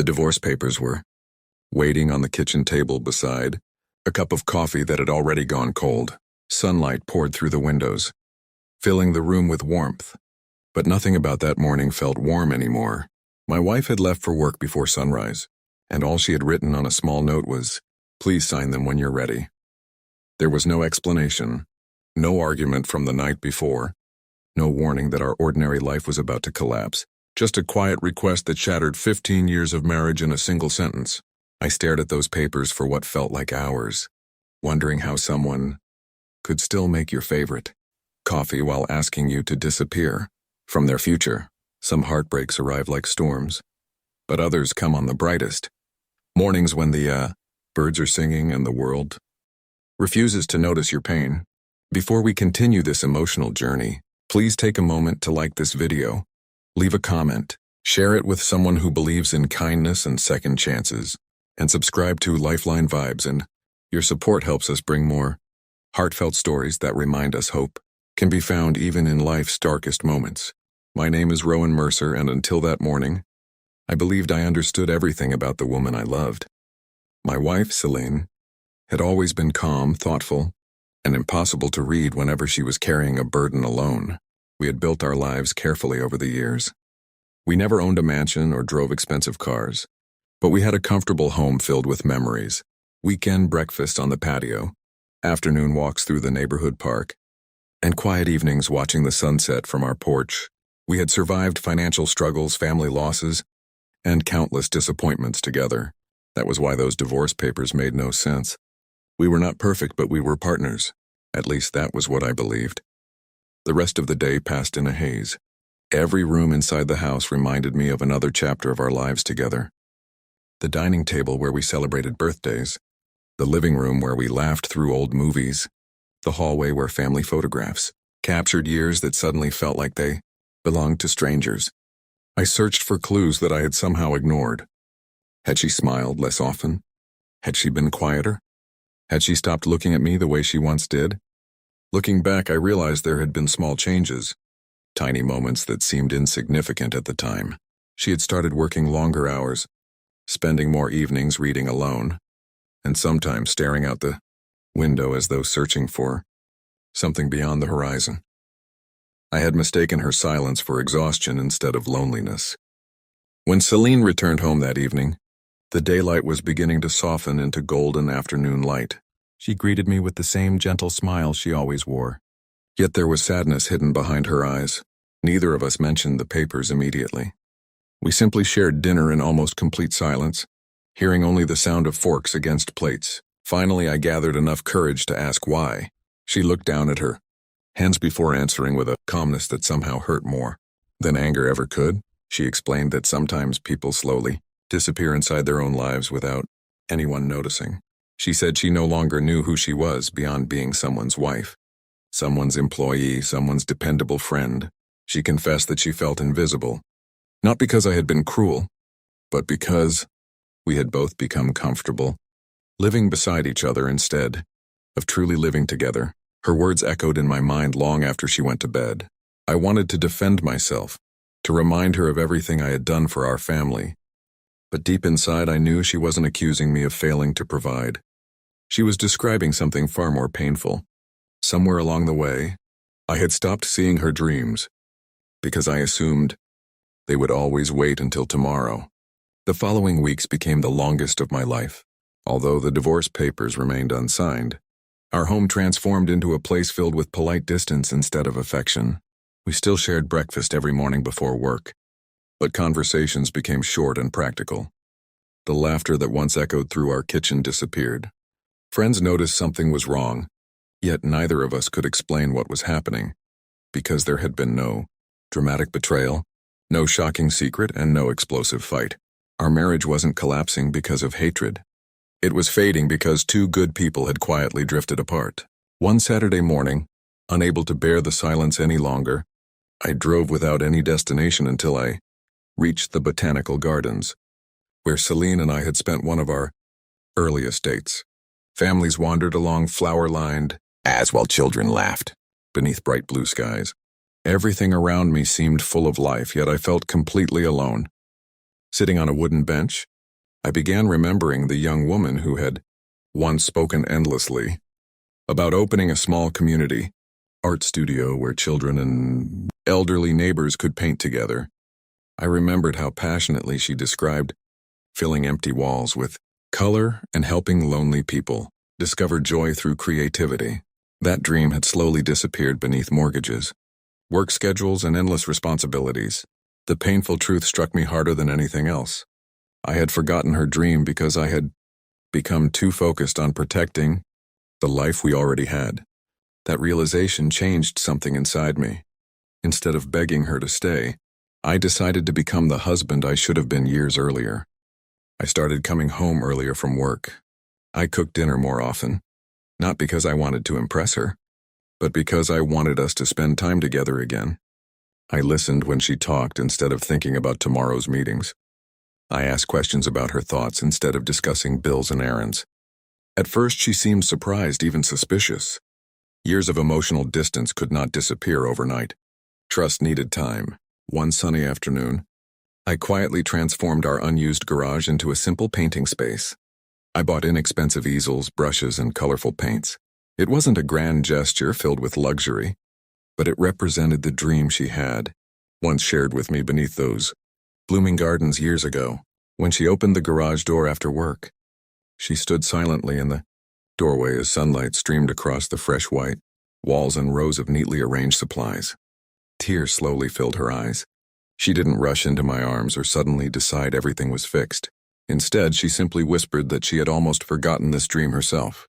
The divorce papers were waiting on the kitchen table beside a cup of coffee that had already gone cold. Sunlight poured through the windows, filling the room with warmth. But nothing about that morning felt warm anymore. My wife had left for work before sunrise, and all she had written on a small note was, "Please sign them when you're ready." There was no explanation, no argument from the night before, no warning that our ordinary life was about to collapse, just a quiet request that shattered 15 years of marriage in a single sentence. I stared at those papers for what felt like hours, wondering how someone could still make your favorite coffee while asking you to disappear from their future. Some heartbreaks arrive like storms, but others come on the brightest mornings when the birds are singing and the world refuses to notice your pain. Before we continue this emotional journey, please take a moment to like this video, leave a comment, share it with someone who believes in kindness and second chances, and subscribe to Lifeline Vibes, and your support helps us bring more heartfelt stories that remind us hope can be found even in life's darkest moments. My name is Rowan Mercer, and until that morning, I believed I understood everything about the woman I loved. My wife, Celine, had always been calm, thoughtful, and impossible to read whenever she was carrying a burden alone. We had built our lives carefully over the years. We never owned a mansion or drove expensive cars, but we had a comfortable home filled with memories. Weekend breakfast on the patio, afternoon walks through the neighborhood park, and quiet evenings watching the sunset from our porch. We had survived financial struggles, family losses, and countless disappointments together. That was why those divorce papers made no sense. We were not perfect, but we were partners. At least that was what I believed. The rest of the day passed in a haze. Every room inside the house reminded me of another chapter of our lives together. The dining table where we celebrated birthdays, the living room where we laughed through old movies, the hallway where family photographs captured years that suddenly felt like they belonged to strangers. I searched for clues that I had somehow ignored. Had she smiled less often? Had she been quieter? Had she stopped looking at me the way she once did? Looking back, I realized there had been small changes, tiny moments that seemed insignificant at the time. She had started working longer hours, spending more evenings reading alone, and sometimes staring out the window as though searching for something beyond the horizon. I had mistaken her silence for exhaustion instead of loneliness. When Celine returned home that evening, the daylight was beginning to soften into golden afternoon light. She greeted me with the same gentle smile she always wore. Yet there was sadness hidden behind her eyes. Neither of us mentioned the papers immediately. We simply shared dinner in almost complete silence, hearing only the sound of forks against plates. Finally, I gathered enough courage to ask why. She looked down at her hands before answering with a calmness that somehow hurt more than anger ever could. She explained that sometimes people slowly disappear inside their own lives without anyone noticing. She said she no longer knew who she was beyond being someone's wife, someone's employee, someone's dependable friend. She confessed that she felt invisible, not because I had been cruel, but because we had both become comfortable living beside each other instead of truly living together. Her words echoed in my mind long after she went to bed. I wanted to defend myself, to remind her of everything I had done for our family. But deep inside, I knew she wasn't accusing me of failing to provide. She was describing something far more painful. Somewhere along the way, I had stopped seeing her dreams, because I assumed they would always wait until tomorrow. The following weeks became the longest of my life. Although the divorce papers remained unsigned, our home transformed into a place filled with polite distance instead of affection. We still shared breakfast every morning before work, but conversations became short and practical. The laughter that once echoed through our kitchen disappeared. Friends noticed something was wrong, yet neither of us could explain what was happening, because there had been no dramatic betrayal, no shocking secret, and no explosive fight. Our marriage wasn't collapsing because of hatred. It was fading because two good people had quietly drifted apart. One Saturday morning, unable to bear the silence any longer, I drove without any destination until I reached the botanical gardens, where Celine and I had spent one of our earliest dates. Families wandered along flower-lined paths while children laughed beneath bright blue skies. Everything around me seemed full of life, yet I felt completely alone. Sitting on a wooden bench, I began remembering the young woman who had once spoken endlessly about opening a small community art studio where children and elderly neighbors could paint together. I remembered how passionately she described filling empty walls with color and helping lonely people discover joy through creativity. That dream had slowly disappeared beneath mortgages, work schedules, and endless responsibilities. The painful truth struck me harder than anything else. I had forgotten her dream because I had become too focused on protecting the life we already had. That realization changed something inside me. Instead of begging her to stay, I decided to become the husband I should have been years earlier. I started coming home earlier from work. I cooked dinner more often, not because I wanted to impress her, but because I wanted us to spend time together again. I listened when she talked instead of thinking about tomorrow's meetings. I asked questions about her thoughts instead of discussing bills and errands. At first, she seemed surprised, even suspicious. Years of emotional distance could not disappear overnight. Trust needed time. One sunny afternoon, I quietly transformed our unused garage into a simple painting space. I bought inexpensive easels, brushes, and colorful paints. It wasn't a grand gesture filled with luxury, but it represented the dream she had once shared with me beneath those blooming gardens years ago. When she opened the garage door after work, she stood silently in the doorway as sunlight streamed across the fresh white walls and rows of neatly arranged supplies. Tears slowly filled her eyes. She didn't rush into my arms or suddenly decide everything was fixed. Instead, she simply whispered that she had almost forgotten this dream herself.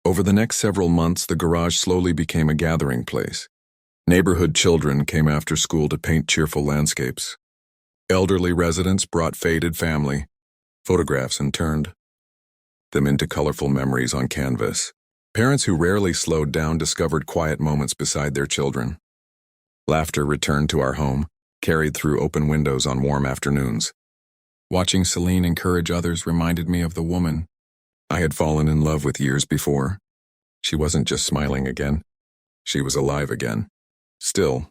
Over the next several months, the garage slowly became a gathering place. Neighborhood children came after school to paint cheerful landscapes. Elderly residents brought faded family photographs and turned them into colorful memories on canvas. Parents who rarely slowed down discovered quiet moments beside their children. Laughter returned to our home, carried through open windows on warm afternoons. Watching Celine encourage others reminded me of the woman I had fallen in love with years before. She wasn't just smiling again. She was alive again. Still,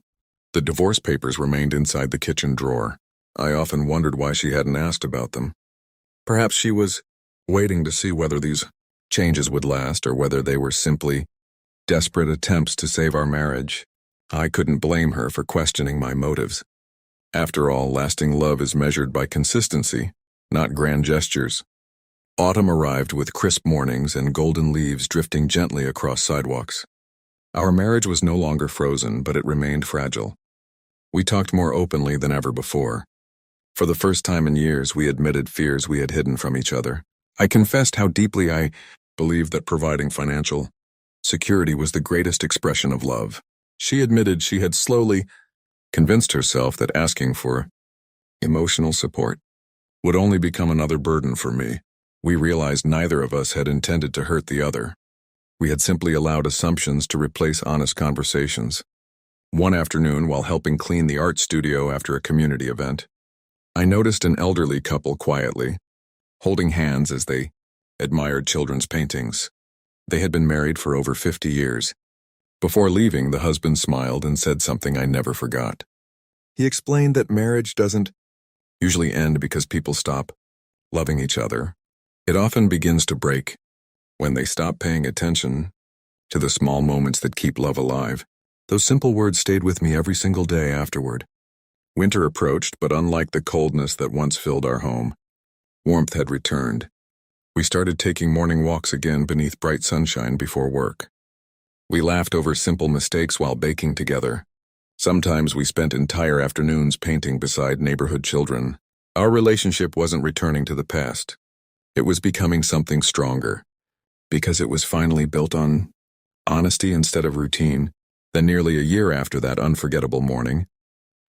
the divorce papers remained inside the kitchen drawer. I often wondered why she hadn't asked about them. Perhaps she was waiting to see whether these changes would last or whether they were simply desperate attempts to save our marriage. I couldn't blame her for questioning my motives. After all, lasting love is measured by consistency, not grand gestures. Autumn arrived with crisp mornings and golden leaves drifting gently across sidewalks. Our marriage was no longer frozen, but it remained fragile. We talked more openly than ever before. For the first time in years, we admitted fears we had hidden from each other. I confessed how deeply I believed that providing financial security was the greatest expression of love. She admitted she had slowly convinced herself that asking for emotional support would only become another burden for me. We realized neither of us had intended to hurt the other. We had simply allowed assumptions to replace honest conversations. One afternoon, while helping clean the art studio after a community event, I noticed an elderly couple quietly holding hands as they admired children's paintings. They had been married for over 50 years. Before leaving, the husband smiled and said something I never forgot. He explained that marriage doesn't usually end because people stop loving each other. It often begins to break when they stop paying attention to the small moments that keep love alive. Those simple words stayed with me every single day afterward. Winter approached, but unlike the coldness that once filled our home, warmth had returned. We started taking morning walks again beneath bright sunshine before work. We laughed over simple mistakes while baking together. Sometimes we spent entire afternoons painting beside neighborhood children. Our relationship wasn't returning to the past. It was becoming something stronger, because it was finally built on honesty instead of routine. Then nearly a year after that unforgettable morning,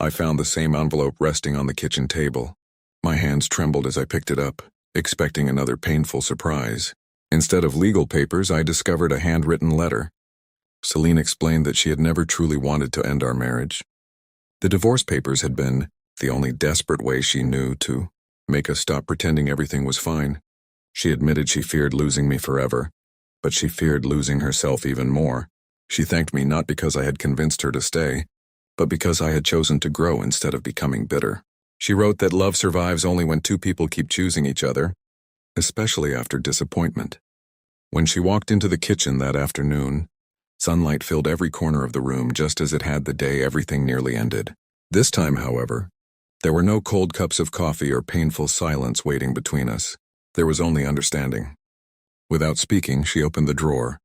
I found the same envelope resting on the kitchen table. My hands trembled as I picked it up, expecting another painful surprise. Instead of legal papers, I discovered a handwritten letter. Celine explained that she had never truly wanted to end our marriage. The divorce papers had been the only desperate way she knew to make us stop pretending everything was fine. She admitted she feared losing me forever, but she feared losing herself even more. She thanked me not because I had convinced her to stay, but because I had chosen to grow instead of becoming bitter. She wrote that love survives only when two people keep choosing each other, especially after disappointment. When she walked into the kitchen that afternoon, sunlight filled every corner of the room just as it had the day everything nearly ended. This time, however, there were no cold cups of coffee or painful silence waiting between us. There was only understanding. Without speaking, she opened the drawer,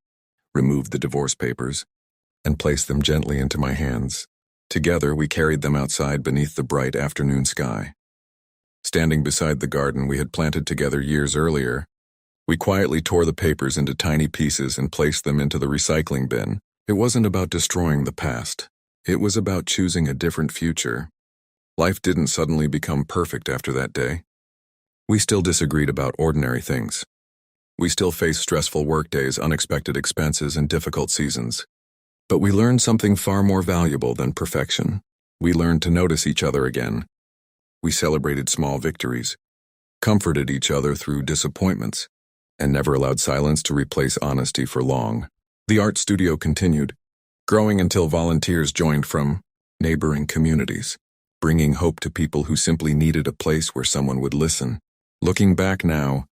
removed the divorce papers, and placed them gently into my hands. Together, we carried them outside beneath the bright afternoon sky. Standing beside the garden we had planted together years earlier, we quietly tore the papers into tiny pieces and placed them into the recycling bin. It wasn't about destroying the past. It was about choosing a different future. Life didn't suddenly become perfect after that day. We still disagreed about ordinary things. We still faced stressful workdays, unexpected expenses, and difficult seasons. But we learned something far more valuable than perfection. We learned to notice each other again. We celebrated small victories, comforted each other through disappointments, and never allowed silence to replace honesty for long. The art studio continued, growing until volunteers joined from neighboring communities, bringing hope to people who simply needed a place where someone would listen. Looking back now,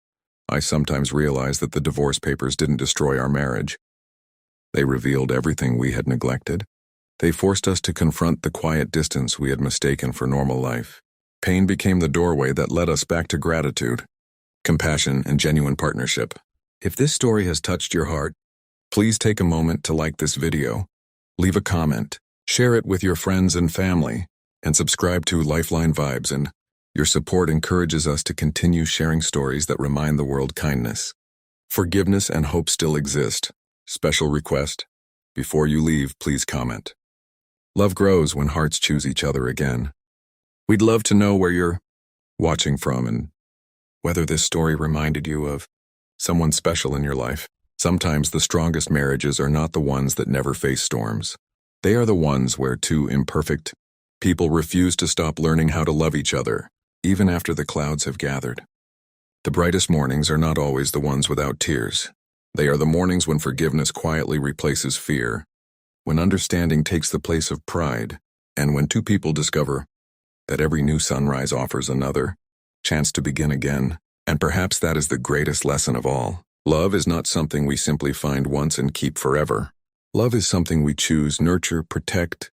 I sometimes realize that the divorce papers didn't destroy our marriage. They revealed everything we had neglected. They forced us to confront the quiet distance we had mistaken for normal life. Pain became the doorway that led us back to gratitude, compassion, and genuine partnership. If this story has touched your heart, please take a moment to like this video, leave a comment, share it with your friends and family, and subscribe to Lifeline Vibes. And your support encourages us to continue sharing stories that remind the world kindness, forgiveness, and hope still exist. Special request: before you leave, please comment. Love grows when hearts choose each other again. We'd love to know where you're watching from and whether this story reminded you of someone special in your life. Sometimes the strongest marriages are not the ones that never face storms. They are the ones where two imperfect people refuse to stop learning how to love each other, even after the clouds have gathered. The brightest mornings are not always the ones without tears. They are the mornings when forgiveness quietly replaces fear, when understanding takes the place of pride, and when two people discover that every new sunrise offers another chance to begin again. And perhaps that is the greatest lesson of all. Love is not something we simply find once and keep forever. Love is something we choose, nurture, protect,